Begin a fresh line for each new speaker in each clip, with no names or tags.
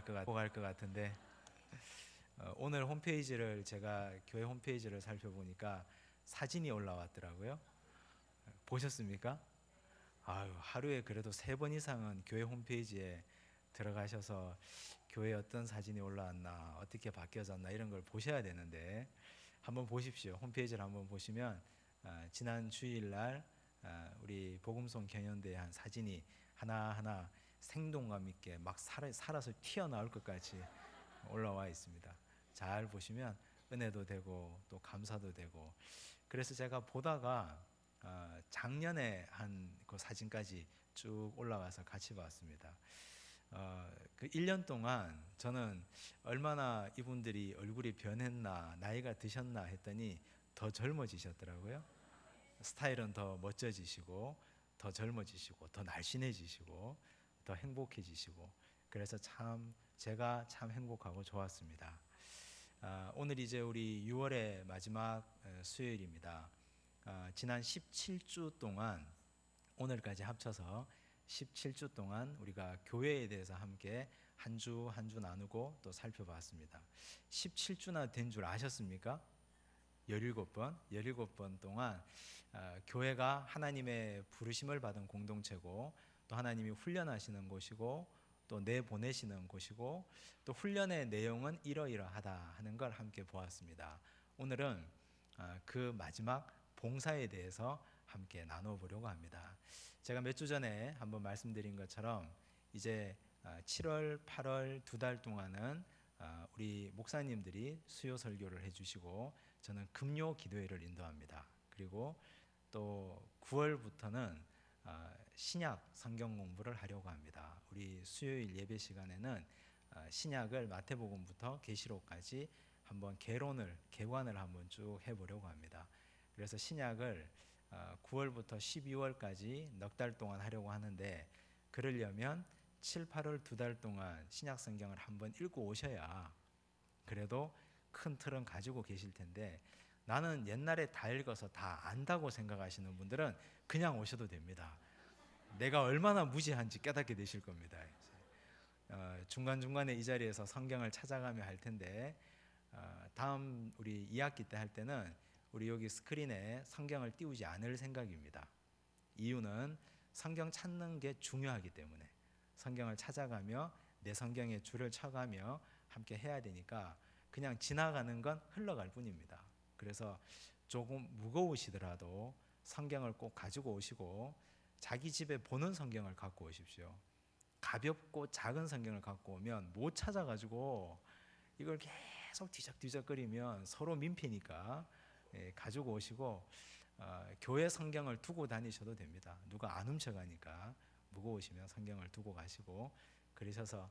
갈 것 같은데 오늘 홈페이지를 제가 교회 홈페이지를 살펴보니까 사진이 올라왔더라고요. 보셨습니까? 아유, 하루에 그래도 3번 이상은 교회 홈페이지에 들어가셔서 교회 어떤 사진이 올라왔나, 어떻게 바뀌어졌나 이런 걸 보셔야 되는데 한번 보십시오. 홈페이지를 한번 보시면 지난 주일날 우리 복음송 경연대회 한 사진이 하나하나 생동감 있게 막 살아서 튀어나올 것 같이 올라와 있습니다. 잘 보시면 은혜도 되고 또 감사도 되고, 그래서 제가 보다가 작년에 한 그 사진까지 쭉 올라가서 같이 봤습니다. 그 1년 동안 저는 얼마나 이분들이 얼굴이 변했나, 나이가 드셨나 했더니 더 젊어지셨더라고요. 스타일은 더 멋져지시고 더 젊어지시고 더 날씬해지시고 더 행복해지시고, 그래서 참 제가 참 행복하고 좋았습니다. 오늘 이제 우리 6월의 마지막 수요일입니다. 지난 17주 동안, 오늘까지 합쳐서 17주 동안 우리가 교회에 대해서 함께 한 주 한 주 나누고 또 살펴봤습니다. 17주나 된 줄 아셨습니까? 17번 동안 교회가 하나님의 부르심을 받은 공동체고, 또 하나님이 훈련하시는 곳이고, 또 내보내시는 곳이고, 또 훈련의 내용은 이러이러하다 하는 걸 함께 보았습니다. 오늘은 그 마지막 봉사에 대해서 함께 나눠보려고 합니다. 제가 몇 주 전에 한번 말씀드린 것처럼 이제 7월, 8월 2달 동안은 우리 목사님들이 수요 설교를 해주시고 저는 금요 기도회를 인도합니다. 그리고 또 9월부터는 신약 성경 공부를 하려고 합니다. 우리 수요일 예배 시간에는 신약을 마태복음부터 계시록까지 한번 개관을 한번 쭉 해보려고 합니다. 그래서 신약을 9월부터 12월까지 넉 달 동안 하려고 하는데, 그러려면 7, 8월 2달 동안 신약 성경을 한번 읽고 오셔야 그래도 큰 틀은 가지고 계실 텐데, 나는 옛날에 다 읽어서 다 안다고 생각하시는 분들은 그냥 오셔도 됩니다. 내가 얼마나 무지한지 깨닫게 되실 겁니다. 중간중간에 이 자리에서 성경을 찾아가며 할 텐데, 다음 우리 2학기 때 할 때는 우리 여기 스크린에 성경을 띄우지 않을 생각입니다. 이유는 성경 찾는 게 중요하기 때문에, 성경을 찾아가며 내 성경의 줄을 쳐가며 함께 해야 되니까 그냥 지나가는 건 흘러갈 뿐입니다. 그래서 조금 무거우시더라도 성경을 꼭 가지고 오시고, 자기 집에 보는 성경을 갖고 오십시오. 가볍고 작은 성경을 갖고 오면 못 찾아가지고 이걸 계속 뒤적뒤적거리면 서로 민폐니까 가지고 오시고, 교회 성경을 두고 다니셔도 됩니다. 누가 안 훔쳐가니까 무거우시면 성경을 두고 가시고, 그러셔서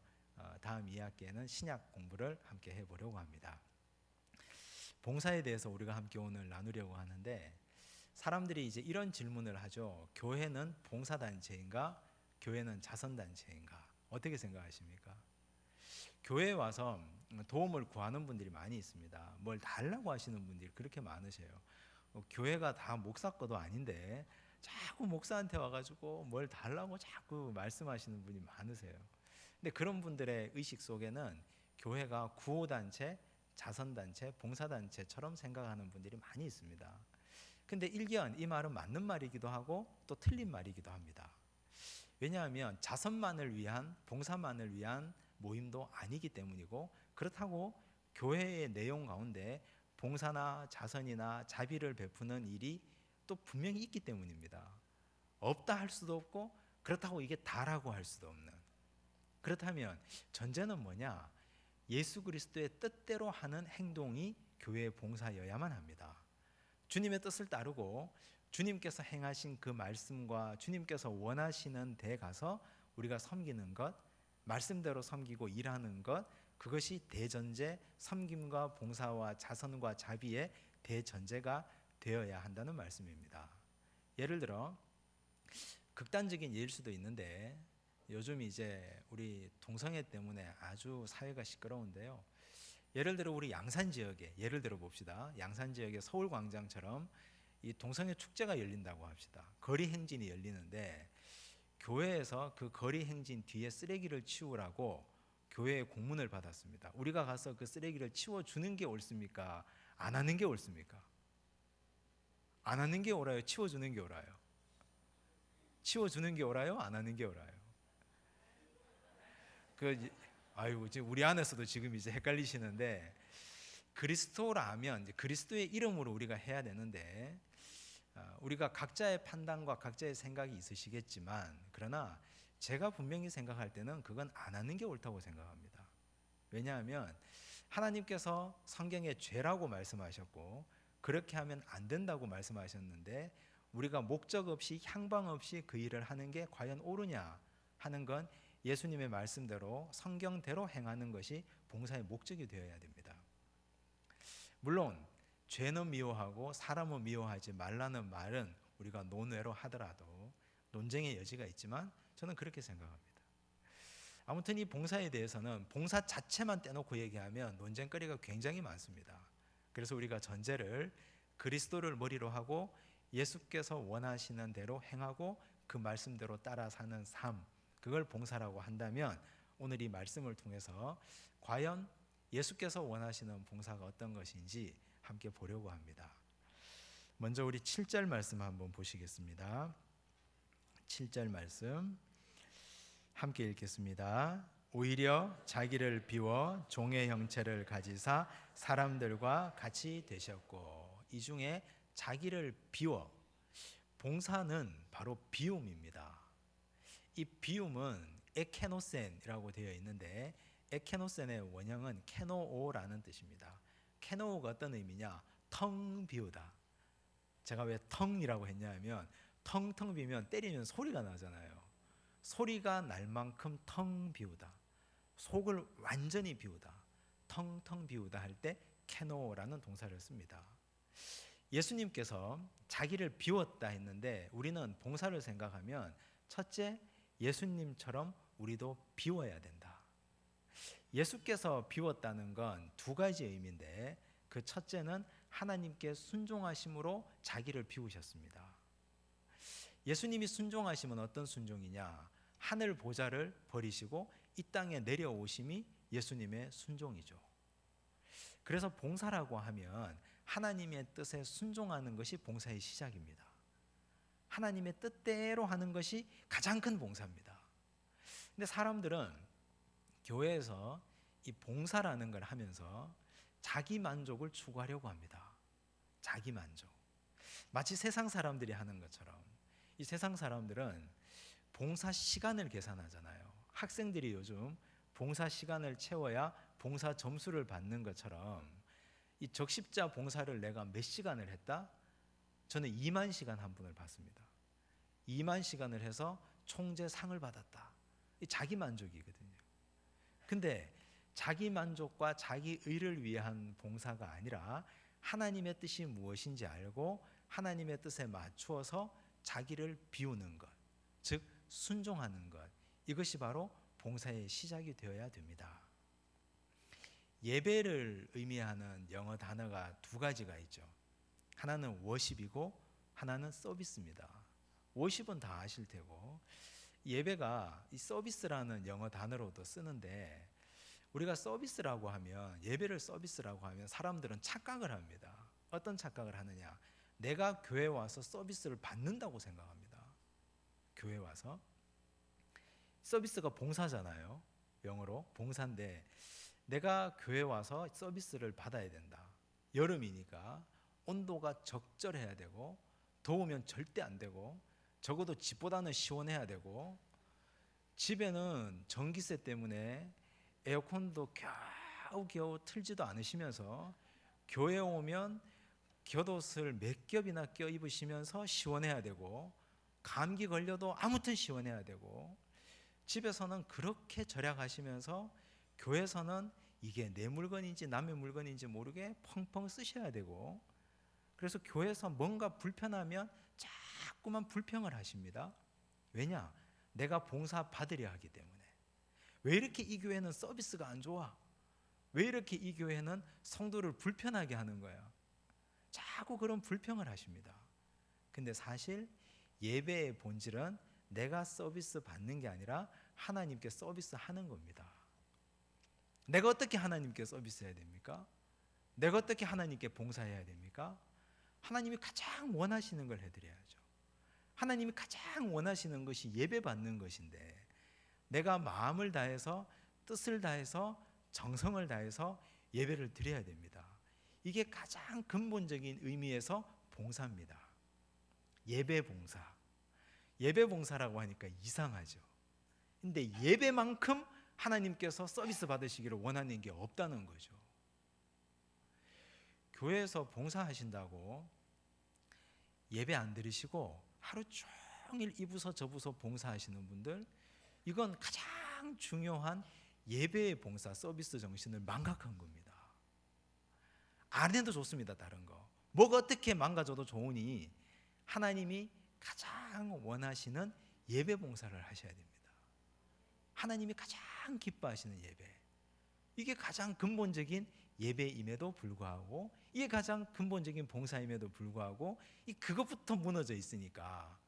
다음 2학기에는 신약 공부를 함께 해보려고 합니다. 봉사에 대해서 우리가 함께 오늘 나누려고 하는데, 사람들이 이제 이런 질문을 하죠. 교회는 봉사단체인가? 교회는 자선단체인가? 어떻게 생각하십니까? 교회에 와서 도움을 구하는 분들이 많이 있습니다. 뭘 달라고 하시는 분들이 그렇게 많으세요. 교회가 다 목사 거도 아닌데 자꾸 목사한테 와가지고 뭘 달라고 자꾸 말씀하시는 분이 많으세요. 근데 그런 분들의 의식 속에는 교회가 구호단체, 자선단체, 봉사단체처럼 생각하는 분들이 많이 있습니다. 근데 일견 이 말은 맞는 말이기도 하고 또 틀린 말이기도 합니다. 왜냐하면 자선만을 위한, 봉사만을 위한 모임도 아니기 때문이고, 그렇다고 교회의 내용 가운데 봉사나 자선이나 자비를 베푸는 일이 또 분명히 있기 때문입니다. 없다 할 수도 없고 그렇다고 이게 다라고 할 수도 없는. 그렇다면 전제는 뭐냐? 예수 그리스도의 뜻대로 하는 행동이 교회의 봉사여야만 합니다. 주님의 뜻을 따르고 주님께서 행하신 그 말씀과 주님께서 원하시는 데 가서 우리가 섬기는 것, 말씀대로 섬기고 일하는 것, 그것이 대전제, 섬김과 봉사와 자선과 자비의 대전제가 되어야 한다는 말씀입니다. 예를 들어 극단적인 예일 수도 있는데, 요즘 이제 우리 동성애 때문에 아주 사회가 시끄러운데요. 예를 들어 우리 양산 지역에, 예를 들어 봅시다. 양산 지역의 서울광장처럼 이 동성애 축제가 열린다고 합시다. 거리 행진이 열리는데 교회에서 그 거리 행진 뒤에 쓰레기를 치우라고 교회에 공문을 받았습니다. 우리가 가서 그 쓰레기를 치워주는 게 옳습니까? 안 하는 게 옳습니까? 안 하는 게 옳아요? 치워주는 게 옳아요? 치워주는 게 옳아요? 안 하는 게 옳아요? 아이고, 지금 우리 안에서도 지금 이제 헷갈리시는데, 그리스도라면 이제 그리스도의 이름으로 우리가 해야 되는데, 우리가 각자의 판단과 각자의 생각이 있으시겠지만, 그러나 제가 분명히 생각할 때는 그건 안 하는 게 옳다고 생각합니다. 왜냐하면 하나님께서 성경에 죄라고 말씀하셨고, 그렇게 하면 안 된다고 말씀하셨는데, 우리가 목적 없이 향방 없이 그 일을 하는 게 과연 옳으냐 하는 건 예수님의 말씀대로 성경대로 행하는 것이 봉사의 목적이 되어야 됩니다. 물론 죄는 미워하고 사람은 미워하지 말라는 말은 우리가 논외로 하더라도 논쟁의 여지가 있지만 저는 그렇게 생각합니다. 아무튼 이 봉사에 대해서는 봉사 자체만 떼놓고 얘기하면 논쟁거리가 굉장히 많습니다. 그래서 우리가 전제를 그리스도를 머리로 하고 예수께서 원하시는 대로 행하고 그 말씀대로 따라 사는 삶, 그걸 봉사라고 한다면 오늘 이 말씀을 통해서 과연 예수께서 원하시는 봉사가 어떤 것인지 함께 보려고 합니다. 먼저 우리 7절 말씀 한번 보시겠습니다. 7절 말씀 함께 읽겠습니다. 오히려 자기를 비워 종의 형체를 가지사 사람들과 같이 되셨고. 이 중에 자기를 비워, 봉사는 바로 비움입니다. 이 비움은 에케노센이라고 되어 있는데 에케노센의 원형은 케노오라는 뜻입니다. 케노오가 어떤 의미냐? 텅 비우다. 제가 왜 텅이라고 했냐면 텅텅 비면 때리면 소리가 나잖아요. 소리가 날 만큼 텅 비우다. 속을 완전히 비우다. 텅텅 비우다 할 때 케노라는 동사를 씁니다. 예수님께서 자기를 비웠다 했는데 우리는 봉사를 생각하면 첫째, 예수님처럼 우리도 비워야 된다. 예수께서 비웠다는 건 두 가지 의미인데 그 첫째는 하나님께 순종하심으로 자기를 비우셨습니다. 예수님이 순종하심은 어떤 순종이냐? 하늘 보좌를 버리시고 이 땅에 내려오심이 예수님의 순종이죠. 그래서 봉사라고 하면 하나님의 뜻에 순종하는 것이 봉사의 시작입니다. 하나님의 뜻대로 하는 것이 가장 큰 봉사입니다. 근데 사람들은 교회에서 이 봉사라는 걸 하면서 자기 만족을 추구하려고 합니다. 자기 만족. 마치 세상 사람들이 하는 것처럼 이 세상 사람들은 봉사 시간을 계산하잖아요. 학생들이 요즘 봉사 시간을 채워야 봉사 점수를 받는 것처럼 이 적십자 봉사를 내가 몇 시간을 했다? 저는 2만 시간 한 분을 봤습니다. 2만 시간을 해서 총재상을 받았다. 이 자기 만족이거든요. 근데 자기 만족과 자기 의를 위한 봉사가 아니라 하나님의 뜻이 무엇인지 알고 하나님의 뜻에 맞추어서 자기를 비우는 것, 즉 순종하는 것, 이것이 바로 봉사의 시작이 되어야 됩니다. 예배를 의미하는 영어 단어가 두 가지가 있죠. 하나는 워십이고 하나는 서비스입니다. 워십은 다 아실 테고 예배가 이 서비스라는 영어 단어로도 쓰는데 우리가 서비스라고 하면 예배를 서비스라고 하면 사람들은 착각을 합니다. 어떤 착각을 하느냐? 내가 교회 와서 서비스를 받는다고 생각합니다. 교회 와서 서비스가 봉사잖아요. 영어로 봉사인데 내가 교회 와서 서비스를 받아야 된다. 여름이니까 온도가 적절해야 되고 더우면 절대 안 되고 적어도 집보다는 시원해야 되고 집에는 전기세 때문에 에어컨도 겨우겨우 틀지도 않으시면서 교회 오면 겉옷을 몇 겹이나 껴입으시면서 시원해야 되고 감기 걸려도 아무튼 시원해야 되고 집에서는 그렇게 절약하시면서 교회에서는 이게 내 물건인지 남의 물건인지 모르게 펑펑 쓰셔야 되고 그래서 교회에서 뭔가 불편하면 자꾸만 불평을 하십니다. 왜냐? 내가 봉사 받으려 하기 때문에. 왜 이렇게 이 교회는 서비스가 안 좋아? 왜 이렇게 이 교회는 성도를 불편하게 하는 거야? 자꾸 그런 불평을 하십니다. 근데 사실 예배의 본질은 내가 서비스 받는 게 아니라 하나님께 서비스 하는 겁니다. 내가 어떻게 하나님께 서비스해야 됩니까? 내가 어떻게 하나님께 봉사해야 됩니까? 하나님이 가장 원하시는 걸 해드려야죠. 하나님이 가장 원하시는 것이 예배받는 것인데, 내가 마음을 다해서, 뜻을 다해서, 정성을 다해서 예배를 드려야 됩니다. 이게 가장 근본적인 의미에서 봉사입니다. 예배 봉사. 예배 봉사라고 하니까 이상하죠. 근데 예배만큼 하나님께서 서비스 받으시기를 원하는 게 없다는 거죠. 교회에서 봉사하신다고 예배 안 드리시고 하루 종일 이 부서 저 부서 봉사하시는 분들, 이건 가장 중요한 예배의 봉사 서비스 정신을 망각한 겁니다. 안 해도 좋습니다. 다른 거 뭐가 어떻게 망가져도 좋으니 하나님이 가장 원하시는 예배 봉사를 하셔야 됩니다. 하나님이 가장 기뻐하시는 예배, 이게 가장 근본적인 예배임에도 불구하고, 이게 가장 근본적인 봉사임에도 불구하고 그것부터 무너져 있으니까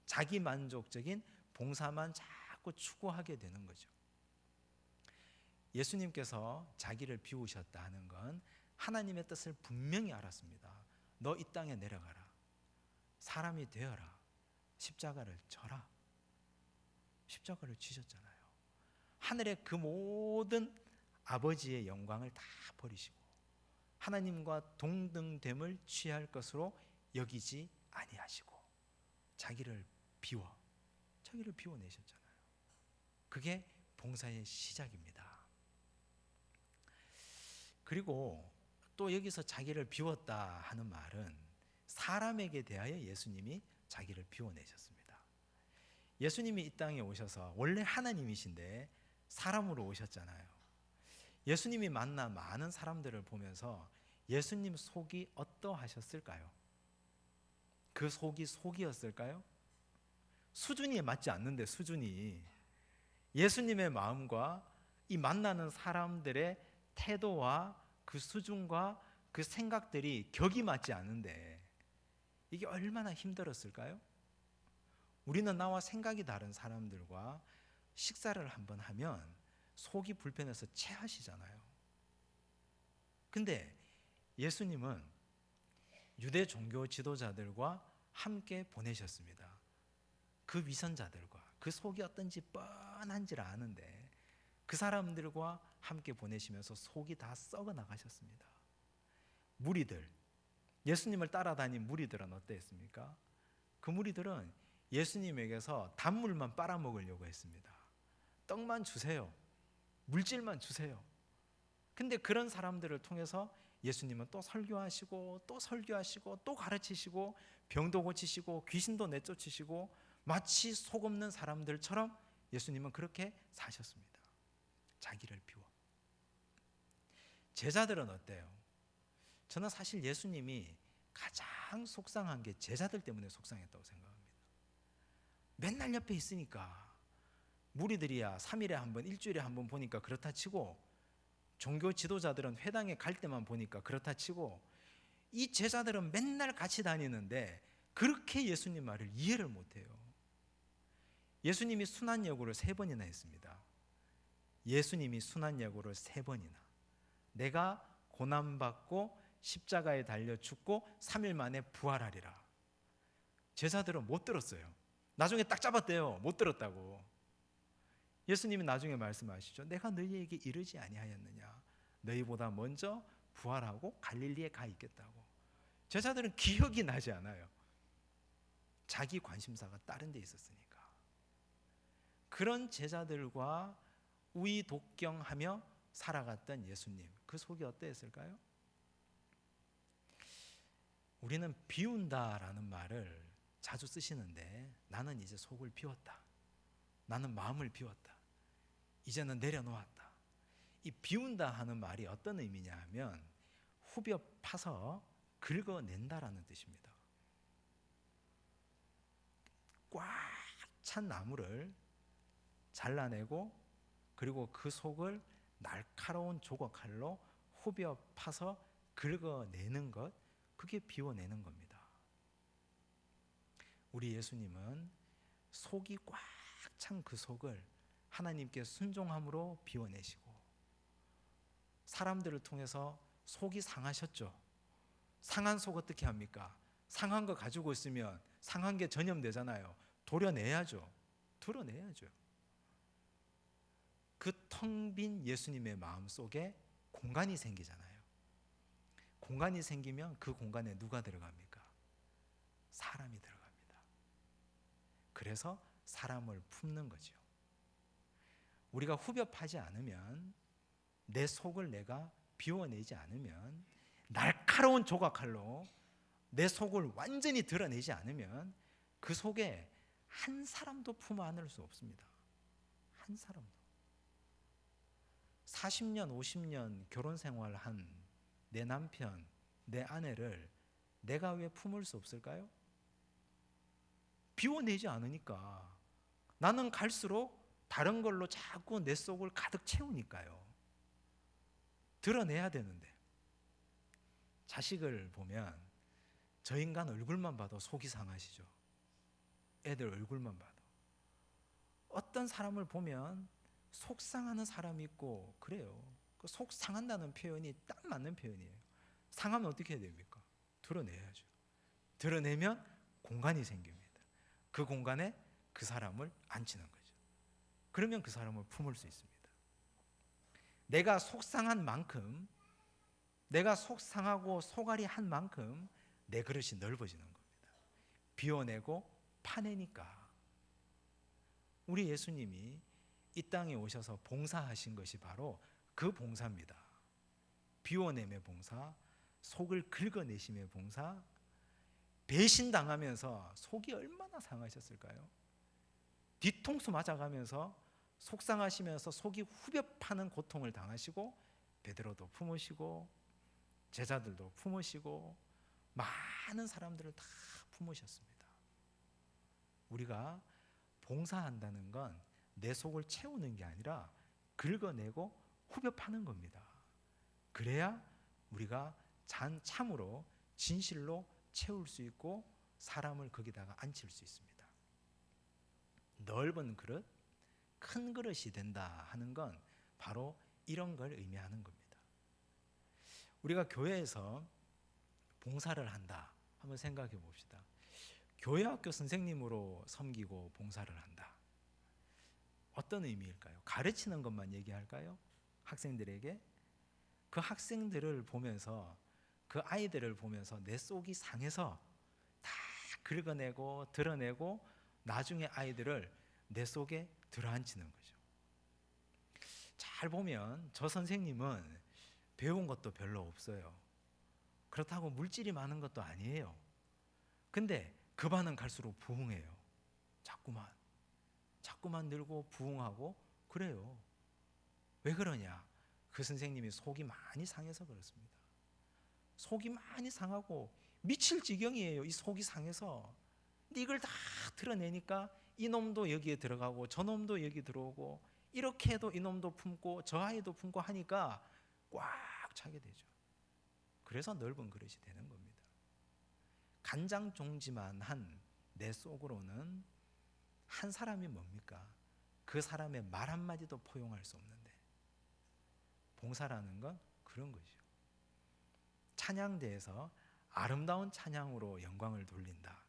자기 만족적인 봉사만 자꾸 추구하게 되는 거죠. 예수님께서 자기를 비우셨다 하는 건 하나님의 뜻을 분명히 알았습니다. 너 이 땅에 내려가라, 사람이 되어라, 십자가를 져라. 십자가를 지셨잖아요. 하늘의 그 모든 아버지의 영광을 다 버리시고 하나님과 동등됨을 취할 것으로 여기지 아니하시고 자기를 비워내셨잖아요. 그게 봉사의 시작입니다. 그리고 또 여기서 자기를 비웠다 하는 말은 사람에게 대하여 예수님이 자기를 비워내셨습니다. 예수님이 이 땅에 오셔서 원래 하나님이신데 사람으로 오셨잖아요. 예수님이 만나 많은 사람들을 보면서 예수님 속이 어떠하셨을까요? 그 속이 속이었을까요? 수준이 맞지 않는데, 수준이 예수님의 마음과 이 만나는 사람들의 태도와 그 수준과 그 생각들이 격이 맞지 않는데 이게 얼마나 힘들었을까요? 우리는 나와 생각이 다른 사람들과 식사를 한번 하면 속이 불편해서 체하시잖아요. 근데 예수님은 유대 종교 지도자들과 함께 보내셨습니다. 그 위선자들과, 그 속이 어떤지 뻔한지를 아는데 그 사람들과 함께 보내시면서 속이 다 썩어 나가셨습니다. 무리들, 예수님을 따라다닌 무리들은 어땠습니까? 그 무리들은 예수님에게서 단물만 빨아먹으려고 했습니다. 떡만 주세요, 물질만 주세요. 근데 그런 사람들을 통해서 예수님은 또 설교하시고 또 설교하시고 또 가르치시고 병도 고치시고 귀신도 내쫓으시고 마치 속 없는 사람들처럼 예수님은 그렇게 사셨습니다. 자기를 비워. 제자들은 어때요? 저는 사실 예수님이 가장 속상한 게 제자들 때문에 속상했다고 생각합니다. 맨날 옆에 있으니까, 무리들이야 3일에 한 번, 일주일에 한 번 보니까 그렇다 치고, 종교 지도자들은 회당에 갈 때만 보니까 그렇다 치고, 이 제자들은 맨날 같이 다니는데 그렇게 예수님 말을 이해를 못해요. 예수님이 순환여고를 3번이나 했습니다. 예수님이 순환여고를 3번이나. 내가 고난받고 십자가에 달려 죽고 3일 만에 부활하리라. 제자들은 못 들었어요. 나중에 딱 잡았대요. 못 들었다고. 예수님이 나중에 말씀하시죠. 내가 너희에게 이르지 아니하였느냐. 너희보다 먼저 부활하고 갈릴리에 가 있겠다고. 제자들은 기억이 나지 않아요. 자기 관심사가 다른 데 있었으니까. 그런 제자들과 우이독경하며 살아갔던 예수님, 그 속이 어떠했을까요? 우리는 비운다라는 말을 자주 쓰시는데, 나는 이제 속을 비웠다, 나는 마음을 비웠다, 이제는 내려놓았다. 이 비운다 하는 말이 어떤 의미냐 하면 후벼 파서 긁어낸다라는 뜻입니다. 꽉 찬 나무를 잘라내고 그리고 그 속을 날카로운 조각칼로 후벼 파서 긁어내는 것, 그게 비워내는 겁니다. 우리 예수님은 속이 꽉 찬 그 속을 하나님께 순종함으로 비워내시고, 사람들을 통해서 속이 상하셨죠. 상한 속 어떻게 합니까? 상한 거 가지고 있으면 상한 게 전염되잖아요. 도려내야죠. 드러내야죠. 그 텅 빈 예수님의 마음 속에 공간이 생기잖아요. 공간이 생기면 그 공간에 누가 들어갑니까? 사람이 들어갑니다. 그래서 사람을 품는 거죠. 우리가 후벼파지 않으면, 내 속을 내가 비워내지 않으면, 날카로운 조각칼로 내 속을 완전히 드러내지 않으면 그 속에 한 사람도 품어 안을 수 없습니다. 한 사람도. 40년, 50년 결혼 생활한 내 남편, 내 아내를 내가 왜 품을 수 없을까요? 비워내지 않으니까. 나는 갈수록 다른 걸로 자꾸 내 속을 가득 채우니까요. 드러내야 되는데. 자식을 보면 저 인간 얼굴만 봐도 속이 상하시죠. 애들 얼굴만 봐도. 어떤 사람을 보면 속 상하는 사람이 있고 그래요. 그 속 상한다는 표현이 딱 맞는 표현이에요. 상하면 어떻게 해야 됩니까? 드러내야죠. 드러내면 공간이 생깁니다. 그 공간에 그 사람을 앉히는 거죠. 그러면 그 사람을 품을 수 있습니다. 내가 속상한 만큼, 내가 속상하고 속앓이 한 만큼 내 그릇이 넓어지는 겁니다. 비워내고 파내니까. 우리 예수님이 이 땅에 오셔서 봉사하신 것이 바로 그 봉사입니다. 비워냄의 봉사, 속을 긁어내심의 봉사. 배신당하면서 속이 얼마나 상하셨을까요? 뒤통수 맞아가면서 속상하시면서 속이 후벼 파는 고통을 당하시고, 베드로도 품으시고 제자들도 품으시고 많은 사람들을 다 품으셨습니다. 우리가 봉사한다는 건 내 속을 채우는 게 아니라 긁어내고 후벼 파는 겁니다. 그래야 우리가 참으로 진실로 채울 수 있고 사람을 거기다가 앉힐 수 있습니다. 넓은 그릇, 큰 그릇이 된다 하는 건 바로 이런 걸 의미하는 겁니다. 우리가 교회에서 봉사를 한다 한번 생각해 봅시다. 교회학교 선생님으로 섬기고 봉사를 한다. 어떤 의미일까요? 가르치는 것만 얘기할까요? 학생들에게? 그 학생들을 보면서, 그 아이들을 보면서 내 속이 상해서 다 긁어내고 드러내고 나중에 아이들을 내 속에 들어앉히는 거죠. 잘 보면 저 선생님은 배운 것도 별로 없어요. 그렇다고 물질이 많은 것도 아니에요. 근데 그 반은 갈수록 부흥해요. 자꾸만 늘고 부흥하고 그래요. 왜 그러냐? 그 선생님이 속이 많이 상해서 그렇습니다. 속이 많이 상하고 미칠 지경이에요. 이 속이 상해서. 근데 이걸 다 드러내니까 이놈도 여기에 들어가고 저놈도 여기 들어오고, 이렇게 해도 이놈도 품고 저 아이도 품고 하니까 꽉 차게 되죠. 그래서 넓은 그릇이 되는 겁니다. 간장종지만 한 내 속으로는 한 사람이 뭡니까? 그 사람의 말 한마디도 포용할 수 없는데, 봉사라는 건 그런 거죠. 찬양대에서 아름다운 찬양으로 영광을 돌린다.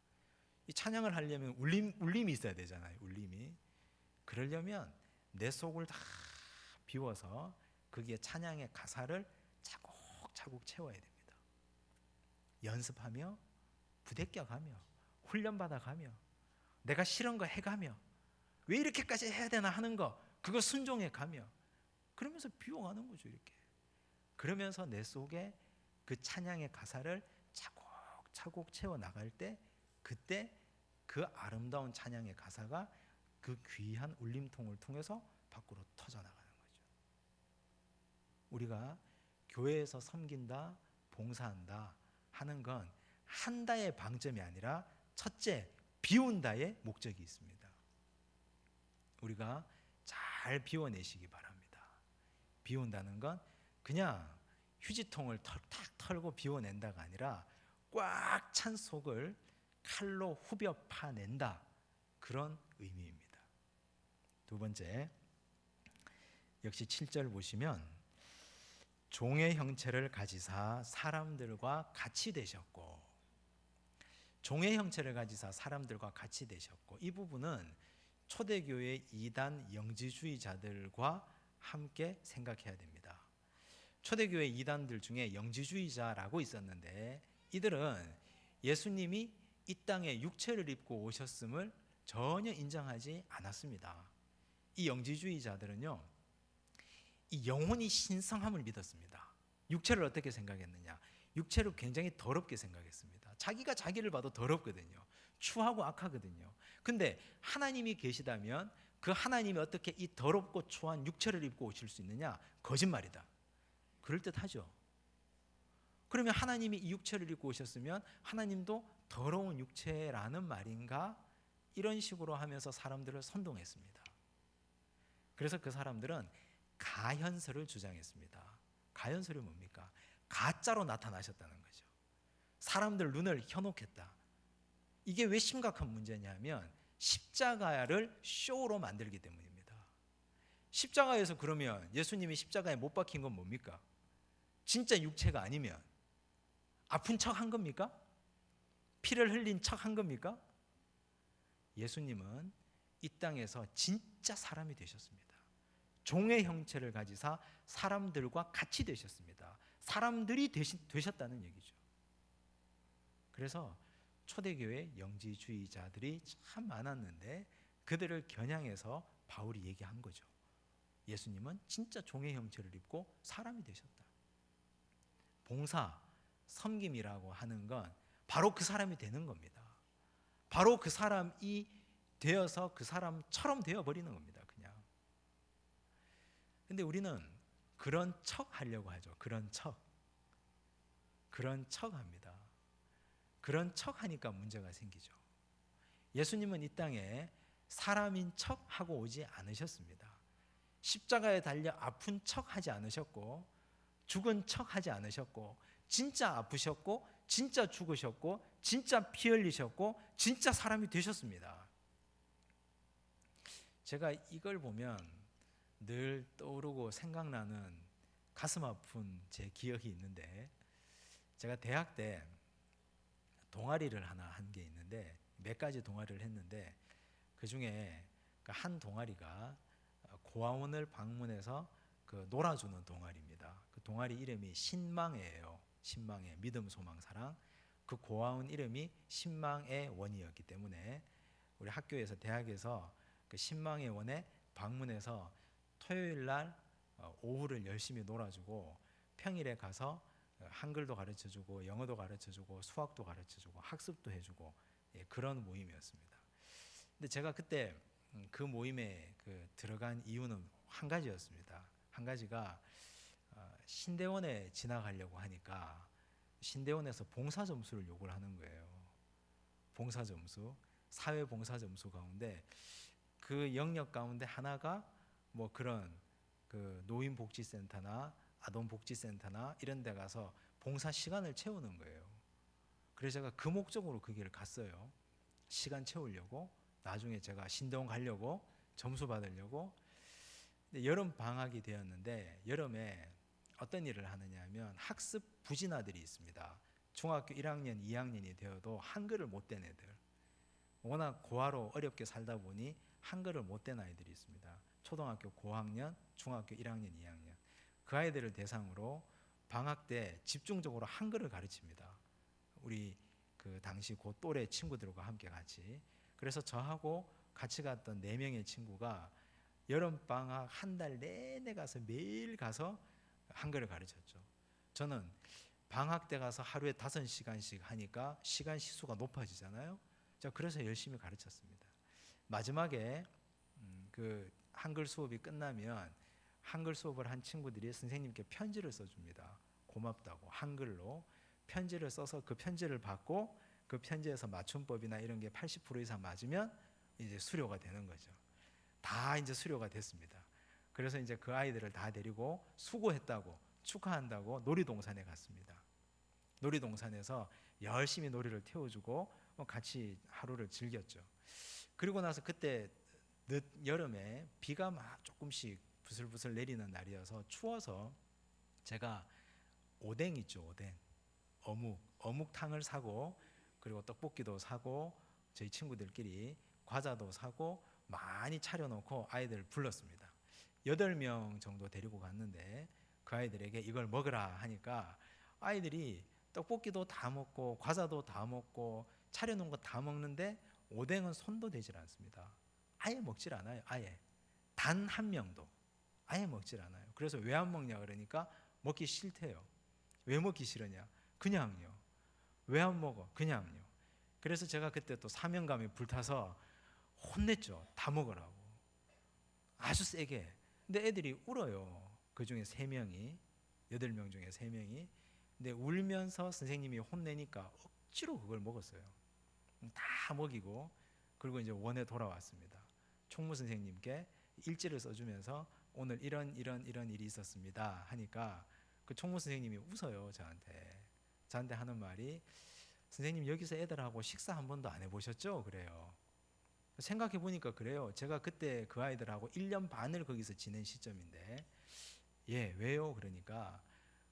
이 찬양을 하려면 울림이 있어야 되잖아요. 울림이. 그러려면 내 속을 다 비워서 거기에 찬양의 가사를 차곡차곡 채워야 됩니다. 연습하며 부대껴가며 훈련받아가며 내가 싫은 거 해가며 왜 이렇게까지 해야 되나 하는 거 그거 순종해가며 그러면서 비워가는 거죠. 이렇게. 그러면서 내 속에 그 찬양의 가사를 차곡차곡 채워나갈 때, 그때 그 아름다운 찬양의 가사가 그 귀한 울림통을 통해서 밖으로 터져나가는 거죠. 우리가 교회에서 섬긴다, 봉사한다 하는 건 한다의 방점이 아니라 첫째, 비운다의 목적이 있습니다. 우리가 잘 비워내시기 바랍니다. 비운다는 건 그냥 휴지통을 탁 털고 비워낸다가 아니라 꽉 찬 속을 칼로 후벼 파낸다, 그런 의미입니다. 두 번째, 역시 7절 보시면 종의 형체를 가지사 사람들과 같이 되셨고, 종의 형체를 가지사 사람들과 같이 되셨고, 이 부분은 초대교회 이단 영지주의자들과 함께 생각해야 됩니다. 초대교회 이단들 중에 영지주의자라고 있었는데, 이들은 예수님이 이 땅에 육체를 입고 오셨음을 전혀 인정하지 않았습니다. 이 영지주의자들은요, 이 영혼이 신성함을 믿었습니다. 육체를 어떻게 생각했느냐? 육체를 굉장히 더럽게 생각했습니다. 자기가 자기를 봐도 더럽거든요. 추하고 악하거든요. 근데 하나님이 계시다면 그 하나님이 어떻게 이 더럽고 추한 육체를 입고 오실 수 있느냐? 거짓말이다. 그럴듯하죠. 그러면 하나님이 이 육체를 입고 오셨으면 하나님도 더러운 육체라는 말인가? 이런 식으로 하면서 사람들을 선동했습니다. 그래서 그 사람들은 가현설을 주장했습니다. 가현설이 뭡니까? 가짜로 나타나셨다는 거죠. 사람들 눈을 현혹했다. 이게 왜 심각한 문제냐면 십자가를 쇼로 만들기 때문입니다. 십자가에서 그러면 예수님이 십자가에 못 박힌 건 뭡니까? 진짜 육체가 아니면 아픈 척 한 겁니까? 피를 흘린 척 한 겁니까? 예수님은 이 땅에서 진짜 사람이 되셨습니다. 종의 형체를 가지사 사람들과 같이 되셨습니다. 사람들이 되셨다는 얘기죠. 그래서 초대교회 영지주의자들이 참 많았는데 그들을 겨냥해서 바울이 얘기한 거죠. 예수님은 진짜 종의 형체를 입고 사람이 되셨다. 봉사, 섬김이라고 하는 건 바로 그 사람이 되는 겁니다. 바로 그 사람이 되어서 그 사람처럼 되어버리는 겁니다. 그냥. 근데 우리는 그런 척 하려고 하죠. 그런 척 합니다. 그런 척 하니까 문제가 생기죠. 예수님은 이 땅에 사람인 척 하고 오지 않으셨습니다. 십자가에 달려 아픈 척 하지 않으셨고, 죽은 척 하지 않으셨고, 진짜 아프셨고, 진짜 죽으셨고, 진짜 피 흘리셨고, 진짜 사람이 되셨습니다. 제가 이걸 보면 늘 떠오르고 생각나는 가슴 아픈 제 기억이 있는데, 제가 대학 때 동아리를 하나 한 게 있는데, 몇 가지 동아리를 했는데 그 중에 한 동아리가 고아원을 방문해서 그 놀아주는 동아리입니다. 그 동아리 이름이 신망회예요. 신망회, 믿음, 소망, 사랑. 그 고아원 이름이 신망의 원이었기 때문에 우리 학교에서, 대학에서 그 신망의 원에 방문해서 토요일 날 오후를 열심히 놀아주고, 평일에 가서 한글도 가르쳐주고, 영어도 가르쳐주고, 수학도 가르쳐주고, 학습도 해주고, 그런 모임이었습니다. 근데 제가 그때 그 모임에 들어간 이유는 한 가지였습니다. 한 가지가 신대원에 진학하려고 하니까 신대원에서 봉사 점수를 요구를 하는 거예요. 봉사 점수, 사회 봉사 점수 가운데 그 영역 가운데 하나가 뭐 그런 그 노인복지센터나 아동복지센터나 이런 데 가서 봉사 시간을 채우는 거예요. 그래서 제가 그 목적으로 그 길을 갔어요. 시간 채우려고, 나중에 제가 신대원 가려고, 점수 받으려고. 근데 여름 방학이 되었는데 여름에 어떤 일을 하느냐 하면 학습 부진아들이 있습니다. 중학교 1학년, 2학년이 되어도 한글을 못 뗀 애들, 워낙 고아로 어렵게 살다 보니 한글을 못 뗀 아이들이 있습니다. 초등학교 고학년, 중학교 1학년, 2학년. 그 아이들을 대상으로 방학 때 집중적으로 한글을 가르칩니다. 우리 그 당시 그 또래 친구들과 함께 같이. 그래서 저하고 같이 갔던 4명의 친구가 여름방학 한 달 내내 가서 매일 가서 한글을 가르쳤죠. 저는 방학 때 가서 하루에 5시간씩 하니까 시간 시수가 높아지잖아요. 그래서 열심히 가르쳤습니다. 마지막에 그 한글 수업이 끝나면 한글 수업을 한 친구들이 선생님께 편지를 써줍니다. 고맙다고 한글로 편지를 써서 그 편지를 받고 그 편지에서 맞춤법이나 이런 게 80% 이상 맞으면 이제 수료가 되는 거죠. 다 이제 수료가 됐습니다. 그래서 이제 그 아이들을 다 데리고 수고했다고 축하한다고 놀이동산에 갔습니다. 놀이동산에서 열심히 놀이를 태워주고 같이 하루를 즐겼죠. 그리고 나서 그때 늦 여름에 비가 막 조금씩 부슬부슬 내리는 날이어서 추워서 제가 오뎅 있죠, 오뎅. 어묵탕을 사고, 그리고 떡볶이도 사고, 저희 친구들끼리 과자도 사고 많이 차려놓고 아이들 불렀습니다. 8명 정도 데리고 갔는데 그 아이들에게 이걸 먹으라 하니까 아이들이 떡볶이도 다 먹고 과자도 다 먹고 차려놓은 거 다 먹는데 오뎅은 손도 대질 않습니다. 아예 먹질 않아요. 아예 단 한 명도 아예 먹질 않아요. 그래서 왜 안 먹냐 그러니까 먹기 싫대요. 왜 먹기 싫으냐? 그냥요. 왜 안 먹어? 그냥요. 그래서 제가 그때 또 사명감이 불타서 혼냈죠. 다 먹으라고. 아주 세게. 근데 애들이 울어요. 그 중에 3명이, 8명 중에 3명이. 근데 울면서 선생님이 혼내니까 억지로 그걸 먹었어요. 다 먹이고, 그리고 이제 원에 돌아왔습니다. 총무 선생님께 일지를 써주면서 오늘 이런 일이 있었습니다 하니까 그 총무 선생님이 웃어요. 저한테 하는 말이, 선생님 여기서 애들하고 식사 한 번도 안 해보셨죠? 그래요. 생각해 보니까 그래요. 제가 그때 그 아이들하고 1년 반을 거기서 지낸 시점인데, 예, 왜요? 그러니까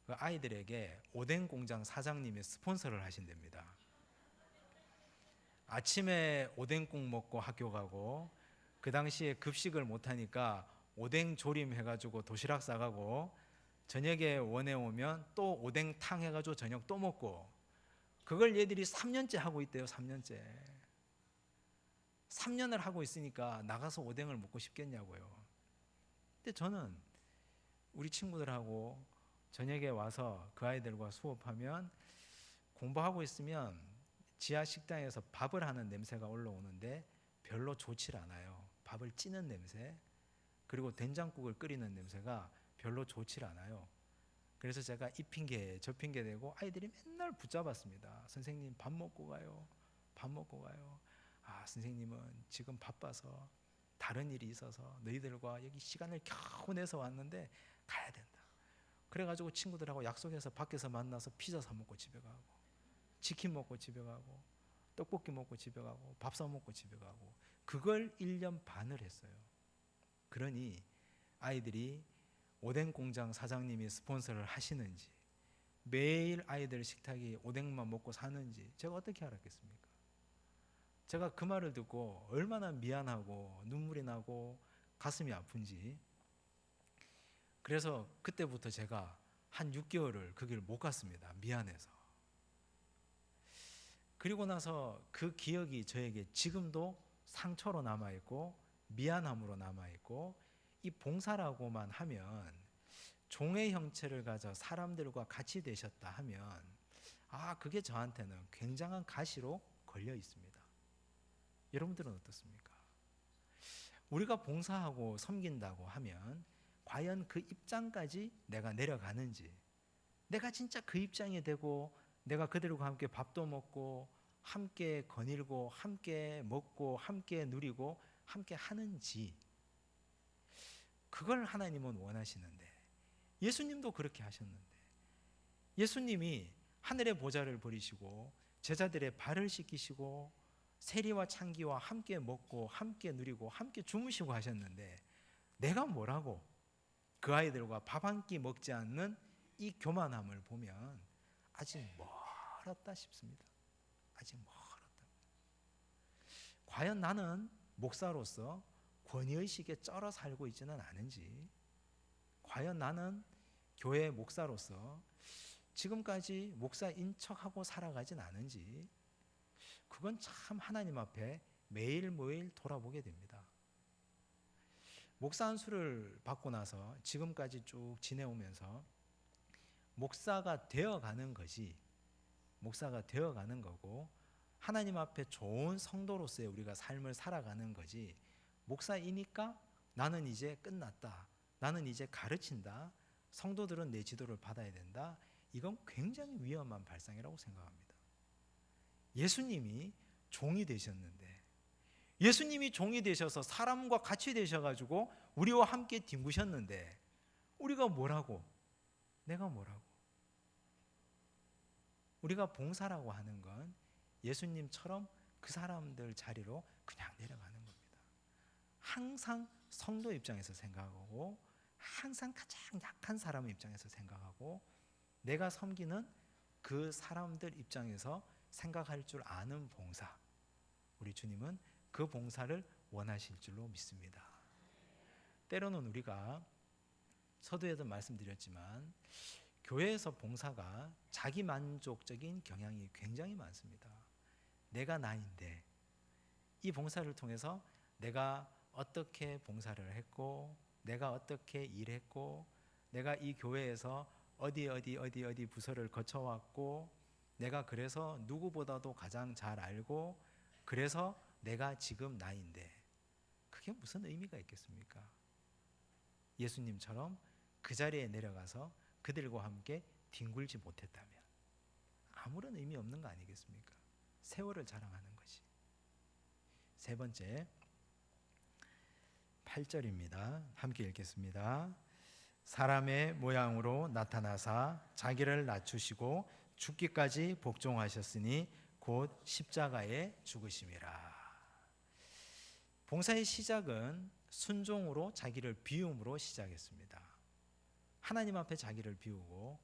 그 아이들에게 오뎅 공장 사장님이 스폰서를 하신답니다. 아침에 오뎅국 먹고 학교 가고, 그 당시에 급식을 못 하니까 오뎅 조림 해가지고 도시락 싸가고, 저녁에 원에 오면 또 오뎅탕 해가지고 저녁 또 먹고, 그걸 얘들이 3년째 하고 있대요. 3년째. 3년을 하고 있으니까 나가서 오뎅을 먹고 싶겠냐고요. 근데 저는 우리 친구들하고 저녁에 와서 그 아이들과 수업하면, 공부하고 있으면 지하 식당에서 밥을 하는 냄새가 올라오는데 별로 좋질 않아요. 밥을 찌는 냄새, 그리고 된장국을 끓이는 냄새가 별로 좋질 않아요. 그래서 제가 이 핑계 저 핑계 대고 아이들이 맨날 붙잡았습니다. 선생님 밥 먹고 가요. 밥 먹고 가요. 아, 선생님은 지금 바빠서 다른 일이 있어서 너희들과 여기 시간을 겨우 내서 왔는데 가야 된다. 그래가지고 친구들하고 약속해서 밖에서 만나서 피자 사 먹고 집에 가고, 치킨 먹고 집에 가고, 떡볶이 먹고 집에 가고, 밥 사 먹고 집에 가고, 그걸 1년 반을 했어요. 그러니 아이들이 오뎅 공장 사장님이 스폰서를 하시는지, 매일 아이들 식탁이 오뎅만 먹고 사는지 제가 어떻게 알았겠습니까? 제가 그 말을 듣고 얼마나 미안하고 눈물이 나고 가슴이 아픈지. 그래서 그때부터 제가 한 6개월을 그 길 못 갔습니다. 미안해서. 그리고 나서 그 기억이 저에게 지금도 상처로 남아있고 미안함으로 남아있고, 이 봉사라고만 하면, 종의 형체를 가져 사람들과 같이 되셨다 하면, 아, 그게 저한테는 굉장한 가시로 걸려 있습니다. 여러분들은 어떻습니까? 우리가 봉사하고 섬긴다고 하면 과연 그 입장까지 내가 내려가는지, 내가 진짜 그 입장이 되고 내가 그들과 함께 밥도 먹고 함께 거닐고 함께 먹고 함께 누리고 함께 하는지, 그걸 하나님은 원하시는데, 예수님도 그렇게 하셨는데, 예수님이 하늘의 보좌를 버리시고 제자들의 발을 씻기시고 세리와 창기와 함께 먹고 함께 누리고 함께 주무시고 하셨는데, 내가 뭐라고 그 아이들과 밥 한 끼 먹지 않는 이 교만함을 보면 아직 멀었다 싶습니다. 아직 멀었다. 과연 나는 목사로서 권위의식에 쩔어 살고 있지는 않은지, 과연 나는 교회 목사로서 지금까지 목사인 척하고 살아가진 않은지, 그건 참 하나님 앞에 매일매일 돌아보게 됩니다. 목사 안수를 받고 나서 지금까지 쭉 지내오면서 목사가 되어가는 거지, 목사가 되어가는 거고 하나님 앞에 좋은 성도로서의 우리가 삶을 살아가는 거지, 목사이니까 나는 이제 끝났다, 나는 이제 가르친다, 성도들은 내 지도를 받아야 된다, 이건 굉장히 위험한 발상이라고 생각합니다. 예수님이 종이 되셨는데, 예수님이 종이 되셔서 사람과 같이 되셔가지고 우리와 함께 뒹구셨는데, 우리가 뭐라고, 내가 뭐라고. 우리가 봉사라고 하는 건 예수님처럼 그 사람들 자리로 그냥 내려가는 겁니다. 항상 성도 입장에서 생각하고 항상 가장 약한 사람의 입장에서 생각하고 내가 섬기는 그 사람들 입장에서 생각할 줄 아는 봉사, 우리 주님은 그 봉사를 원하실 줄로 믿습니다. 때로는 우리가 서두에도 말씀드렸지만 교회에서 봉사가 자기 만족적인 경향이 굉장히 많습니다. 내가 나인데 이 봉사를 통해서 내가 어떻게 봉사를 했고, 내가 어떻게 일했고, 내가 이 교회에서 어디 부서를 거쳐왔고, 내가 그래서 누구보다도 가장 잘 알고, 그래서 내가 지금 나인데 그게 무슨 의미가 있겠습니까? 예수님처럼 그 자리에 내려가서 그들과 함께 뒹굴지 못했다면 아무런 의미 없는 거 아니겠습니까? 세월을 자랑하는 것이. 세 번째 8절입니다. 함께 읽겠습니다. 사람의 모양으로 나타나사 자기를 낮추시고 죽기까지 복종하셨으니 곧 십자가에 죽으심이라. 봉사의 시작은 순종으로 자기를 비움으로 시작했습니다. 하나님 앞에 자기를 비우고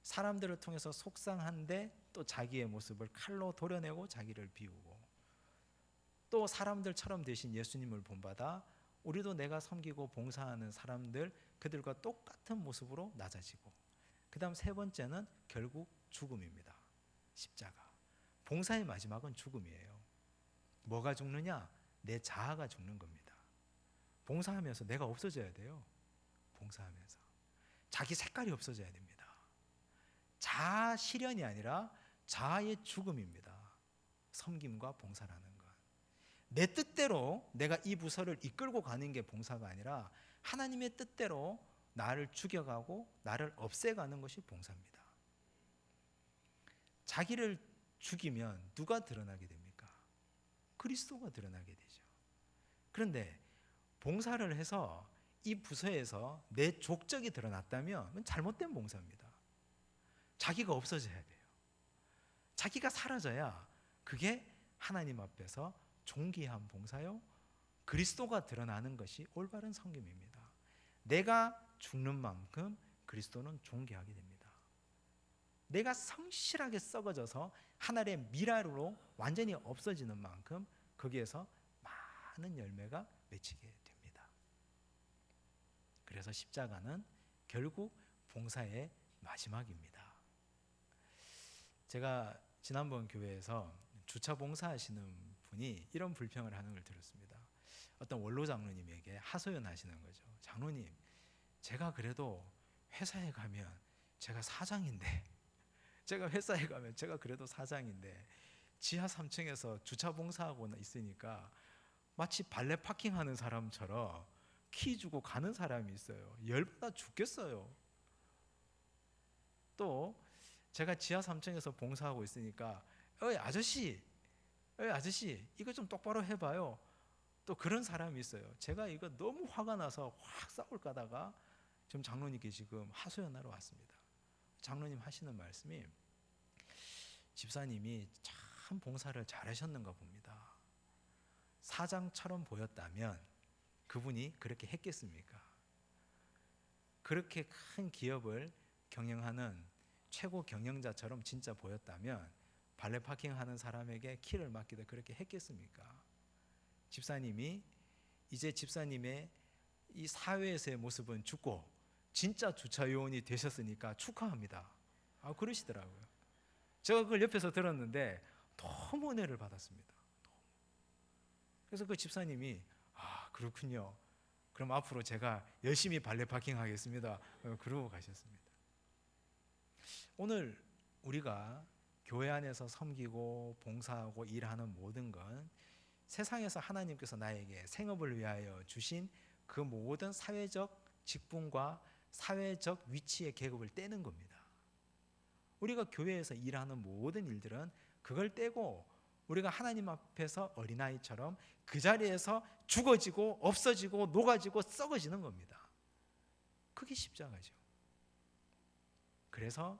사람들을 통해서 속상한데 또 자기의 모습을 칼로 도려내고 자기를 비우고, 또 사람들처럼 되신 예수님을 본받아 우리도 내가 섬기고 봉사하는 사람들, 그들과 똑같은 모습으로 낮아지고, 그 다음 세 번째는 결국 죽음입니다. 십자가. 봉사의 마지막은 죽음이에요. 뭐가 죽느냐? 내 자아가 죽는 겁니다. 봉사하면서 내가 없어져야 돼요. 봉사하면서 자기 색깔이 없어져야 됩니다. 자아 실현이 아니라 자아의 죽음입니다. 섬김과 봉사라는 것. 내 뜻대로 내가 이 부서를 이끌고 가는 게 봉사가 아니라 하나님의 뜻대로 나를 죽여가고 나를 없애가는 것이 봉사입니다. 자기를 죽이면 누가 드러나게 됩니까? 그리스도가 드러나게 되죠. 그런데 봉사를 해서 이 부서에서 내 족적이 드러났다면 잘못된 봉사입니다. 자기가 없어져야 돼요. 자기가 사라져야 그게 하나님 앞에서 존귀한 봉사요, 그리스도가 드러나는 것이 올바른 섬김입니다. 내가 죽는 만큼 그리스도는 존귀하게 됩니다. 내가 성실하게 썩어져서 하늘의 미랄로 완전히 없어지는 만큼 거기에서 많은 열매가 맺히게 됩니다. 그래서 십자가는 결국 봉사의 마지막입니다. 제가 지난번 교회에서 주차 봉사하시는 분이 이런 불평을 하는 걸 들었습니다. 어떤 원로 장로님에게 하소연하시는 거죠. 장로님, 제가 그래도 회사에 가면 제가 사장인데, 제가 회사에 가면 제가 그래도 사장인데 지하 3층에서 주차 봉사하고 있으니까 마치 발레 파킹하는 사람처럼 키 주고 가는 사람이 있어요. 열받아 죽겠어요. 또 제가 지하 3층에서 봉사하고 있으니까 아저씨 이거 좀 똑바로 해봐요. 또 그런 사람이 있어요. 제가 이거 너무 화가 나서 확 싸울까 하다가 지금 장로님께 지금 하소연하러 왔습니다. 장로님 하시는 말씀이, 집사님이 참 봉사를 잘하셨는가 봅니다. 사장처럼 보였다면 그분이 그렇게 했겠습니까? 그렇게 큰 기업을 경영하는 최고 경영자처럼 진짜 보였다면 발레 파킹하는 사람에게 키를 맡기다 그렇게 했겠습니까? 집사님이 이제 집사님의 이 사회에서의 모습은 죽고 진짜 주차요원이 되셨으니까 축하합니다. 그러시더라고요. 제가 그걸 옆에서 들었는데 너무 은혜를 받았습니다. 그래서 그 집사님이 그렇군요. 그럼 앞으로 제가 열심히 발레 파킹 하겠습니다. 그러고 가셨습니다. 오늘 우리가 교회 안에서 섬기고 봉사하고 일하는 모든 건 세상에서 하나님께서 나에게 생업을 위하여 주신 그 모든 사회적 직분과 사회적 위치의 계급을 떼는 겁니다. 우리가 교회에서 일하는 모든 일들은 그걸 떼고 우리가 하나님 앞에서 어린아이처럼 그 자리에서 죽어지고 없어지고 녹아지고 썩어지는 겁니다. 그게 십자가죠. 그래서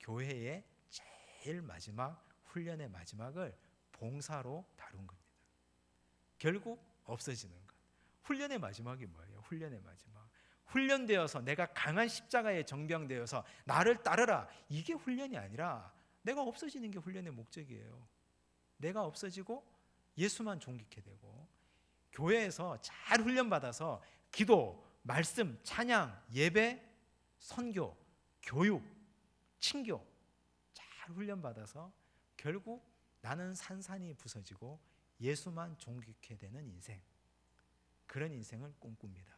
교회의 제일 마지막 훈련의 마지막을 봉사로 다룬 겁니다. 결국 없어지는 것. 훈련의 마지막이 뭐예요? 훈련의 마지막. 훈련되어서 내가 강한 십자가에 정병되어서 나를 따르라, 이게 훈련이 아니라 내가 없어지는 게 훈련의 목적이에요. 내가 없어지고 예수만 존귀케 되고, 교회에서 잘 훈련받아서 기도, 말씀, 찬양, 예배, 선교, 교육, 친교 잘 훈련받아서 결국 나는 산산이 부서지고 예수만 존귀케 되는 인생, 그런 인생을 꿈꿉니다.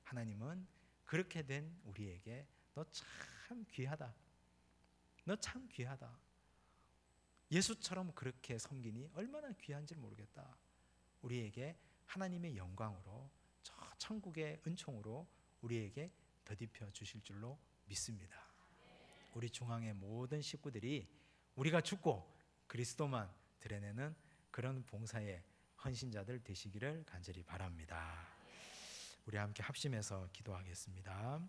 하나님은 그렇게 된 우리에게 너 참 귀하다, 너 참 귀하다, 예수처럼 그렇게 섬기니 얼마나 귀한지 모르겠다, 우리에게 하나님의 영광으로 저 천국의 은총으로 우리에게 덧입혀 주실 줄로 믿습니다. 우리 중앙의 모든 식구들이 우리가 죽고 그리스도만 드러내는 그런 봉사의 헌신자들 되시기를 간절히 바랍니다. 우리 함께 합심해서 기도하겠습니다.